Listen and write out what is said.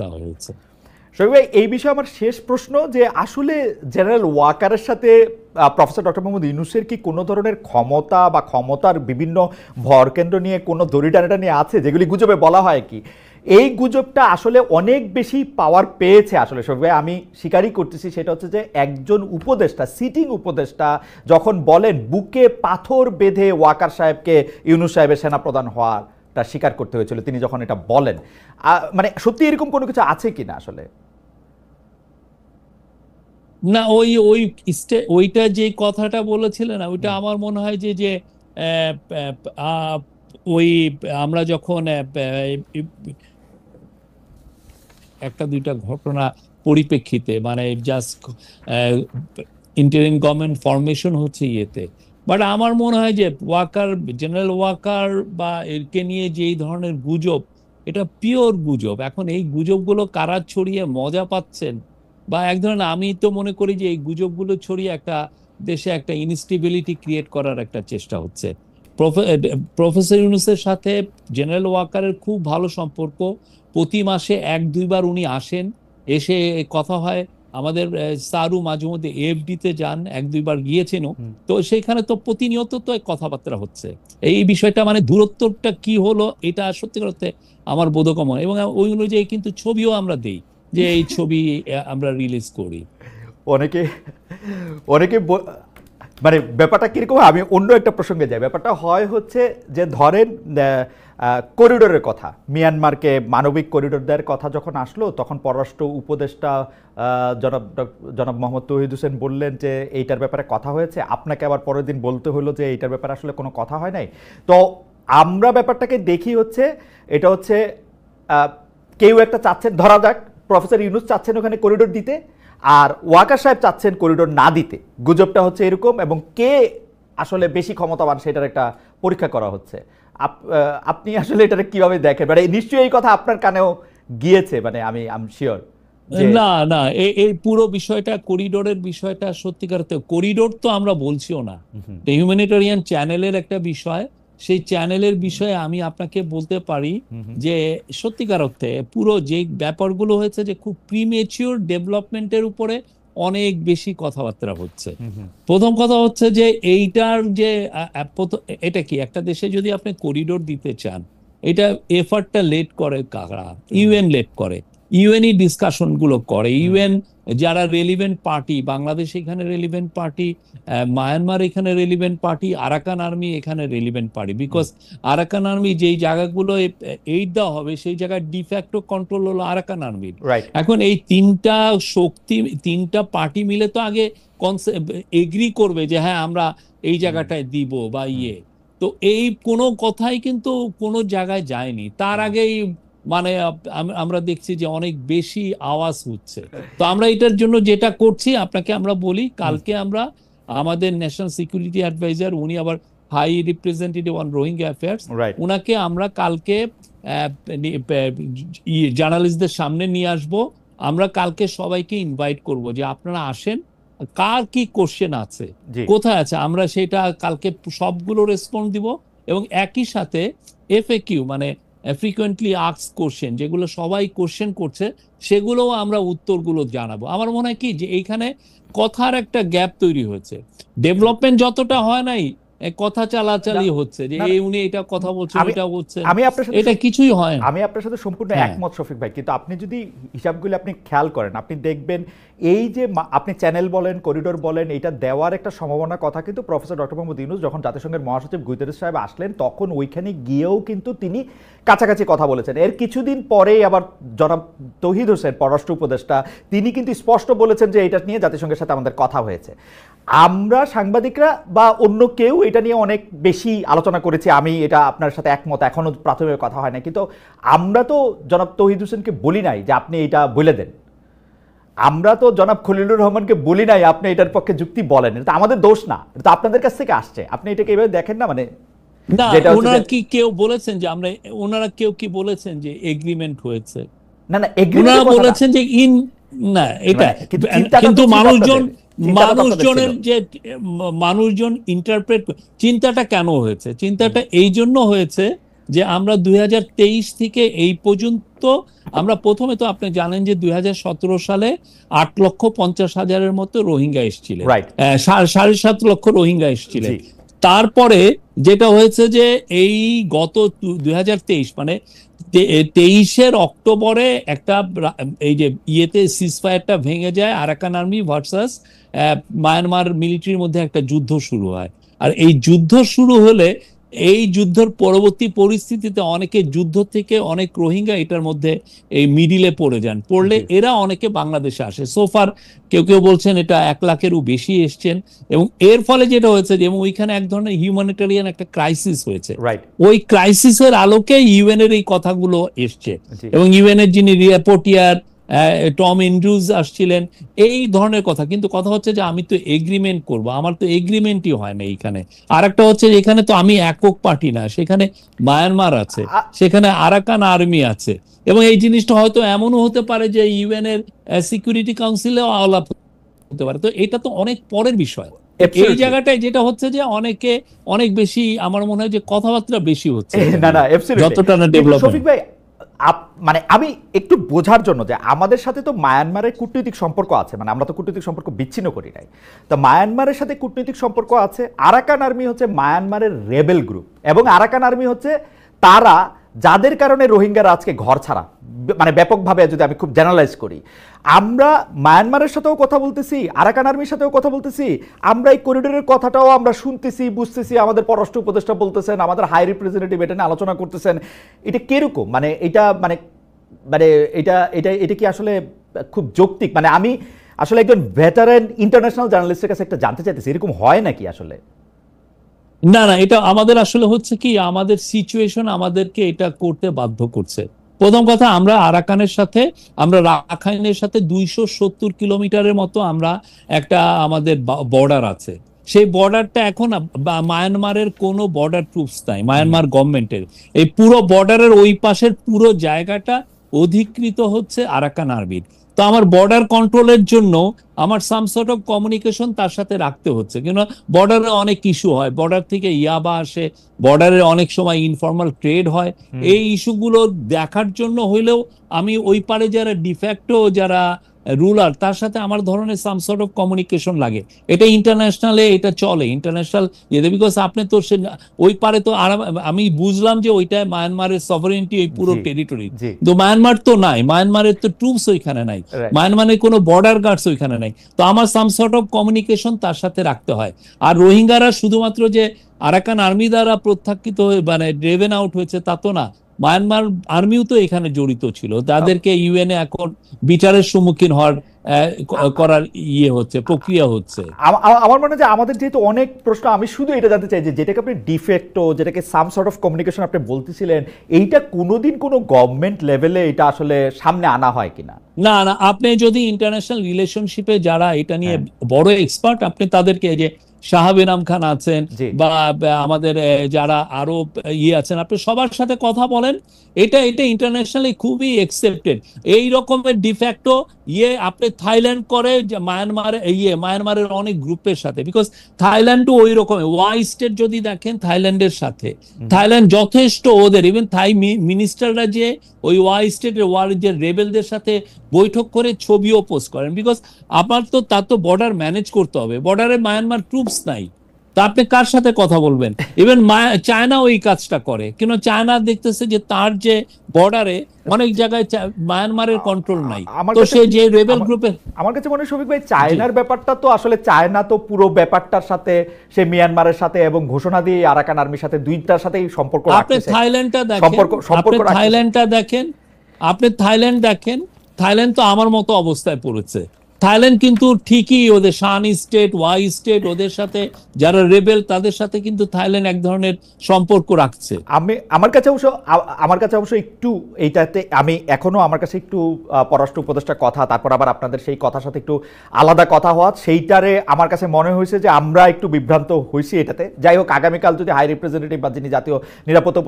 দেওয়া হয়েছে। শফিক ভাই, এই বিষয়ে আমার শেষ প্রশ্ন যে আসলে জেনারেল ওয়াকারের সাথে প্রফেসর ডক্টর মোহাম্মদ ইউনূসের কি কোনো ধরনের ক্ষমতা বা ক্ষমতার বিভিন্ন ভরকেন্দ্র নিয়ে কোনো দড়ি টানাটানি আছে, যেগুলি গুজবে বলা হয় কি এই গুজবটা আসলে অনেক বেশি পাওয়ার পেয়েছে? আসলে শফিক ভাই, আমি স্বীকারই করতেছি, সেটা হচ্ছে যে একজন উপদেষ্টা, সিটিং উপদেষ্টা যখন বলেন বুকে পাথর বেঁধে ওয়াকার সাহেবকে ইউনূস সাহেবের সেনাপ্রধান হওয়াটা স্বীকার করতে হয়েছিল, তিনি যখন এটা বলেন, মানে সত্যি এরকম কোনো কিছু আছে কিনা আসলে? না, ওইটা যে কথাটা বলেছিলেন না, ওইটা আমার মনে হয় যে যে আহ, আহ, ওই আমরা যখন একটা দুইটা ঘটনা পরিপ্রেক্ষিতে, মানে জাস্ট ইন্টারিম গভর্নমেন্ট ফরমেশন হচ্ছে ইয়েতে, বাট আমার মনে হয় যে ওয়াকার, জেনারেল ওয়াকার বা এরকে নিয়ে যে এই ধরনের গুজব, এটা পিওর গুজব। এখন এই গুজবগুলো কারা ছড়িয়ে মজা পাচ্ছেন, বা এক ধরনের, আমি তো মনে করি যে এই গুজবগুলো ছড়িয়ে একটা দেশে একটা ইনস্টেবিলিটি ক্রিয়েট করার একটা চেষ্টা হচ্ছে। প্রফেসর ইউনূসের সাথে জেনারেল ওয়াকারের খুব ভালো সম্পর্ক, প্রতি মাসে এক দুইবার উনি আসেন, এসে কথা হয়। আমাদের সারু মাঝে মধ্যে এফডিতে যান, এক দুইবার গিয়েছেনও, তো সেইখানে তো প্রতিনিয়ত তো কথাবার্তা হচ্ছে। এই বিষয়টা মানে দূরত্বটা কি হলো, এটা সত্যি করতে আমার বোধগম্য, এবং ওই অনুযায়ী কিন্তু ছবিও আমরা দেই, যে এই ছবি আমরা রিলিজ করি। অনেকে অনেকে মানে ব্যাপারটা কিরকম, আমি অন্য একটা প্রসঙ্গে যাই। ব্যাপারটা হয় হচ্ছে যে ধরেন করিডোরের কথা, মিয়ানমারকে মানবিক করিডোর দেওয়ার কথা যখন আসলো, তখন পররাষ্ট্র উপদেষ্টা জনাব মোহাম্মদ তৌহিদ হোসেন বললেন যে এইটার ব্যাপারে কথা হয়েছে, আপনাকে আবার পরের দিন বলতে হলো যে এইটার ব্যাপারে আসলে কোনো কথা হয় নাই। তো আমরা ব্যাপারটাকে দেখি হচ্ছে এটা হচ্ছে কেউ একটা চাচ্ছেন, ধরা যাক প্রফেসর ইউনূস চাচ্ছেন ওখানে করিডোর দিতে, আর ওয়াকার সাহেব চাচ্ছেন করিডোর না দিতে। গুজবটা হচ্ছে এরকম, এবং কে আসলে বেশি ক্ষমতাবান সেটার একটা পরীক্ষা করা হচ্ছে। আপনি আসলে এটা কিভাবে দেখেন? মানে নিশ্চয়ই এই কথা আপনার কানেও গিয়েছে, মানে আমি শিওর। না না, এই পুরো বিষয়টা, করিডোরের বিষয়টা সত্যিকার করিডোর তো আমরা বলছিও না, হিউম্যানিটেরিয়ান চ্যানেলের একটা বিষয়। সেই চ্যানেলের বিষয়ে আমি আপনাকে বলতে পারি যে সত্যিকার অর্থে পুরো যে ব্যাপারগুলো হয়েছে, যে খুব প্রিমেচিওর ডেভেলপমেন্টের উপরে অনেক বেশি কথাবার্তা হচ্ছে। প্রথম কথা হচ্ছে যে এইটার যে এটা কি, একটা দেশে যদি আপনি করিডোর দিতে চান, এটা এফার্টটা লেট করে কারা? ইউএন লেট করে, ইউএনই ডিসকাশন গুলো করে। ইউএন যারা রেলিভেন্ট পার্টি, বাংলাদেশ এখানে রেলিভেন্ট পার্টি, মায়ানমার এখানে রেলিভেন্ট পার্টি, আরাকান আর্মি এখানে relevant party, because Arakan army যেই জায়গাগুলো এইড দেওয়া হবে, সেই জায়গায় ডিফ্যাক্টো কন্ট্রোল হলো আরাকান আর্মির। এখন এই তিনটা শক্তি, তিনটা পার্টি মিলে তো আগে এগ্রি করবে যে হ্যাঁ আমরা এই জায়গাটায় দিব বা ইয়ে। তো এই কোনো কথাই কিন্তু কোনো জায়গায় যায়নি, তার আগেই মানে আমরা দেখছি যে অনেক বেশি আওয়াজ হচ্ছে। তো আমরা এটার জন্য যেটা করছি, আপনাকে আমরা বলি, কালকে আমরা আমাদের ন্যাশনাল সিকিউরিটি অ্যাডভাইজার, উনি আবার high representative on Rohingya affairs, উনাকে আমরা কালকে জার্নালিস্টদের সামনে নিয়ে আসব। আমরা কালকে সবাইকে ইনভাইট করব যে আপনারা আসেন, কার কি কোশ্চেন আছে, কোথায় আছে, আমরা সেটা কালকে সবগুলো রেসপন্স দিব। এবং একই সাথে এফএকিউ, মানে ফ্রিকোয়েন্টলি আস্কড কোশ্চেন, যেগুলো সবাই কোশ্চেন করছে, সেগুলোও আমরা উত্তরগুলো জানাবো। আমার মনে হয় কি যে এইখানে কথার একটা গ্যাপ তৈরি হয়েছে, ডেভেলপমেন্ট যতটা হয় নাই, কথা চালাচালি হচ্ছে, যে এই উনি এটা কথা বলছেন, এটা বলছেন, এটা কিছুই হয় না। আমি আপনার সাথে সম্পূর্ণ একমত শফিক ভাই, কিন্তু আপনি যদি হিসাবগুলো আপনি খেয়াল করেন, আপনি দেখবেন এই যে আপনি চ্যানেল বলেন, করিডোর বলেন, এটা দেওয়ার একটা সম্ভাবনার কথা কিন্তু প্রফেসর ডক্টর মোহাম্মদ ইউনূস যখন জাতিসংঘের মহাসচিব গুতেরেস সাহেব আসলেন, তখন ওইখানে গিয়েও কিন্তু তিনি কাছাকাছি কথা বলেছেন। এর কিছুদিন পরেই আবার জনাব তৌহিদ হোসেন, পররাষ্ট্র উপদেষ্টা, তিনি কিন্তু স্পষ্ট বলেছেন যে এটা নিয়ে জাতিসংঘের সাথে আমাদের কথা হয়েছে। আমরা সাংবাদিকরা বা অন্য কেউ এটা নিয়ে অনেক বেশি আলোচনা করেছি, আমি এটা আপনার সাথে একমত, এখনো প্রাথমিক কথা হয় না, কিন্তু আমরা তো জনাব তৌহিদ হোসেনকে বলি নাই যে আপনি এটা বলে দেন, আমরা তো জনাব খলিলুর রহমানকে বলি নাই আপনি এটার পক্ষে যুক্তি বলেন। এটা আমাদের দোষ না, এটা আপনাদের কাছ থেকে আসছে, আপনি এটাকে এইভাবে দেখেন না। মানে না, ওনারা কি কেউ বলেছেন যে আমরা, ওনারা কেউ কি বলেছেন যে এগ্রিমেন্ট হয়েছে? না না, ওনারা বলেছেন যে না, এটা কিন্তু মানুষজন ইন্টারপ্রেট, চিন্তাটা কেন হয়েছে? চিন্তাটা এই জন্য হয়েছে যে আমরা 2023 থেকে এই পর্যন্ত আমরা প্রথমে তো আপনি জানেন যে 2017 সালে 8,50,000-এর মতো রোহিঙ্গা এসেছিলেন, রাইট, 7.5 লক্ষ রোহিঙ্গা এসেছিলেন। জি, তারপরে যেটা হয়েছে যে এই গত 2023 মানে 23-এর অক্টোবরে একটা এই যে ইয়েতে সিজফায়ারটা ভেঙে যায়, আরাকান আর্মি ভার্সাস মায়ানমার মিলিটারির মধ্যে একটা যুদ্ধ শুরু হয়। আর এই যুদ্ধ শুরু হলে এই যুদ্ধের পরবর্তী পরিস্থিতিতে অনেকে যুদ্ধ থেকে অনেক রোহিঙ্গা এটার মধ্যে এই মিডিলে পড়ে যান, পড়লে এরা অনেকে বাংলাদেশে আসে। সোফার কেউ কেউ বলছেন এটা 1 লাখেরও বেশি এসছেন, এবং এর ফলে যেটা হয়েছে যে ওইখানে এক ধরনের হিউম্যানিটেরিয়ান একটা ক্রাইসিস হয়েছে। রাইট, ওই ক্রাইসিসের আলোকে ইউএন এর এই কথাগুলো এসছে, জি, এবং ইউএন এর যিনি রিপোর্টিয়ার টম এন্ড্রুজ আসছিলেন, এই ধরনের কথা। কিন্তু কথা হচ্ছে যে আমি তো এগ্রিমেন্ট করব, আমার তো এগ্রিমেন্টই হয় না এইখানে। আর একটা হচ্ছে এখানে তো আমি একক পার্টি না, সেখানে মায়ানমার আছে, সেখানে আরাকান আর্মি আছে, এবং এই জিনিসটা হয়তো এমনও হতে পারে যে ইউএন এর সিকিউরিটি কাউন্সিলেও আলাপ হতে পারে। তো এটা তো অনেক পরের বিষয়। এই জায়গাটায় যেটা হচ্ছে যে অনেকে অনেক বেশি, আমার মনে হয় যে কথাবার্তা বেশি হচ্ছে, না না যতটা না ডেভেলপমেন্ট। শফিক ভাই, মানে আমি একটু বোঝার জন্য যে আমাদের সাথে তো মায়ানমারের কূটনৈতিক সম্পর্ক আছে, মানে আমরা তো কূটনৈতিক সম্পর্ক বিচ্ছিন্ন করি নাই, তো মায়ানমারের সাথে কূটনৈতিক সম্পর্ক আছে। আরাকান আর্মি হচ্ছে মায়ানমারের রেবেল গ্রুপ, এবং আরাকান আর্মি হচ্ছে তারা যাদের কারণে রোহিঙ্গারা আজকে ঘর ছাড়া, মানে ব্যাপকভাবে যদি আমি খুব জেনারেলাইজ করি, আমরা মায়ানমারের সাথেও কথা বলতেছি, আরাকান আর্মির সাথেও কথা বলতেছি, আমরা এই করিডোরের কথাটাও আমরা শুনতেছি, বুঝতেছি, আমাদের পররাষ্ট্র উপদেষ্টা বলতেছেন, আমাদের হাই রিপ্রেজেন্টেটিভ এটা নিয়ে আলোচনা করতেছেন। এটা কিরকম, মানে এটা মানে মানে এটা এটা এটা কি আসলে খুব যৌক্তিক? মানে আমি আসলে একজন ভেটারেন ইন্টারন্যাশনাল জার্নালিস্টের কাছে একটা জানতে চাইতেছি, এরকম হয় নাকি আসলে? না না, এটা আমাদের আসলে হচ্ছে কি, আমাদের সিচুয়েশন আমাদেরকে এটা করতে বাধ্য করছে। প্রথম কথা, আমরা আরাকানের সাথে, আমরা রাখাইনের সাথে 270 কিলোমিটারের মতো আমরা একটা আমাদের বর্ডার আছে। সেই বর্ডারটা এখন মায়ানমারের কোনো বর্ডার ট্রুপস নাই, মায়ানমার গভর্নমেন্টের। এই পুরো বর্ডারের ওই পাশের পুরো জায়গাটা অধিকৃত হচ্ছে আরাকান আর্মির। তো আমার বর্ডার কন্ট্রোলের জন্য আমার সাম সর্ট অফ কমিউনিকেশন তার সাথে রাখতে হচ্ছে, কিন্তু বর্ডারে অনেক ইস্যু হয়, বর্ডার থেকে ইয়াবা আসে, বর্ডারে অনেক সময় ইনফর্মাল ট্রেড হয়। এই ইস্যুগুলো দেখার জন্য হইলেও আমি ওই পারে যারা ডিফ্যাক্টো যারা রুলার তার সাথে আমার ধরনের সাম সর্ট অফ কমিউনিকেশন লাগে। এটা ইন্টারন্যাশনালে এটা চলে, ইন্টারন্যাশনাল ইয়েতে, বিকজ আপনি তো ওই পারে তো আমি বুঝলাম যে ওইটা মায়ানমারের সভারেন্টি, ওই পুরো টেরিটরি, তো মায়ানমার তো নাই, মায়ানমারের তো ট্রুপস ওইখানে নাই, মায়ানমারের কোনো বর্ডার গার্ডস ওইখানে নাই। তো আমার সাম সর্ট অফ কমিউনিকেশন তার সাথে রাখতে হয়। আর রোহিঙ্গারা শুধুমাত্র যে আরাকান আর্মি দ্বারা প্রত্যাখ্যিত হয়ে মানে ড্রেভেন আউট হয়েছে তা তো না, মায়ানমার আর্মিও তো এখানে জড়িত ছিল, তাদেরকে ইউএনএ এখন বিচারের সম্মুখীন হওয়ার করার ইয়ে হচ্ছে, প্রক্রিয়া হচ্ছে। আমার মনে হয় যে আমাদের যেহেতু অনেক প্রশ্ন, আমি শুধু এটা জানতে চাই যে যেটাকে আপনি ডিফেক্টো, যেটাকে সাম সর্ট অফ কমিউনিকেশন আপনি বলতেছিলেন, এইটা কোনোদিন কোনো গভর্নমেন্ট লেভেলে এটা আসলে সামনে আনা হয় কিনা? না না, আপনি যদি ইন্টারন্যাশনাল রিলেশনশিপে যারা এটা নিয়ে বড় এক্সপার্ট, আপনি তাদেরকে, যে শাহাব ইনাম খান আছেন বা আমাদের যারা আরো ইয়ে আছেন, আপনি সবার সাথে কথা বলেন। এটা ইন্টারন্যাশনালি খুবই একসেপ্টেড। এই রকমের ডিফ্যাক্টো ইয়ে আপনি থাইল্যান্ড করে মায়ানমারের অনেক গ্রুপের সাথে, বিকজ থাইল্যান্ডও ওই রকমের ওয়াই স্টেট যদি দেখেন থাইল্যান্ডের সাথে, থাইল্যান্ড যথেষ্ট ওদের ইভেন থাই মিনিস্টাররা যে ওই ওয়াই স্টেটের যে রেবেলদের সাথে বৈঠক করে ছবিও পোস্ট করেন, বিকজ আমার তো তার তো বর্ডার ম্যানেজ করতে হবে, বর্ডারে মায়ানমার ট্রুপস নাই, তা আপনি কার সাথে কথা বলবেন? ইভেন চায়না ওই কাজটা করে, কিন্তু চায়না দেখতেছে যে তার যে বর্ডারে অনেক জায়গায় মায়ানমারের কন্ট্রোল নাই, তো সে যে রেবেল গ্রুপের। আমার কাছে মনে হয় শফিক ভাই, চায়নার ব্যাপারটা তো আসলে চায়না তো পুরো ব্যাপারটার সাথে সে মিয়ানমারের সাথে এবং ঘোষণা দিয়ে আরাকান আর্মির সাথে দুইটার সাথেই সম্পর্ক রাখছে। আপনি থাইল্যান্ডটা দেখেন, আপনি থাইল্যান্ড দেখেন, থাইল্যান্ড তো আমার মতো অবস্থায় পড়েছে। থাইল্যান্ড কিন্তু ঠিকই ওদের শান স্টেট, ওয়াই স্টেট, ওদের সাথে যারা রেবেল তাদের সাথে কিন্তু থাইল্যান্ড এক ধরনের সম্পর্ক রাখছে। আমার কাছে অবশ্য একটু এইটাতে আমি এখনো আমার কাছে একটু পররাষ্ট্র উপদেষ্টার কথা, তারপর আবার আপনাদের সেই কথার সাথে একটু আলাদা কথা হওয়া, সেইটারে আমার কাছে মনে হয়েছে যে আমরা একটু বিভ্রান্ত হয়েছি এটাতে। যাই হোক, আগামীকাল যদি হাই রিপ্রেজেন্টেটিভ বা যিনি জাতীয় নিরাপত্তা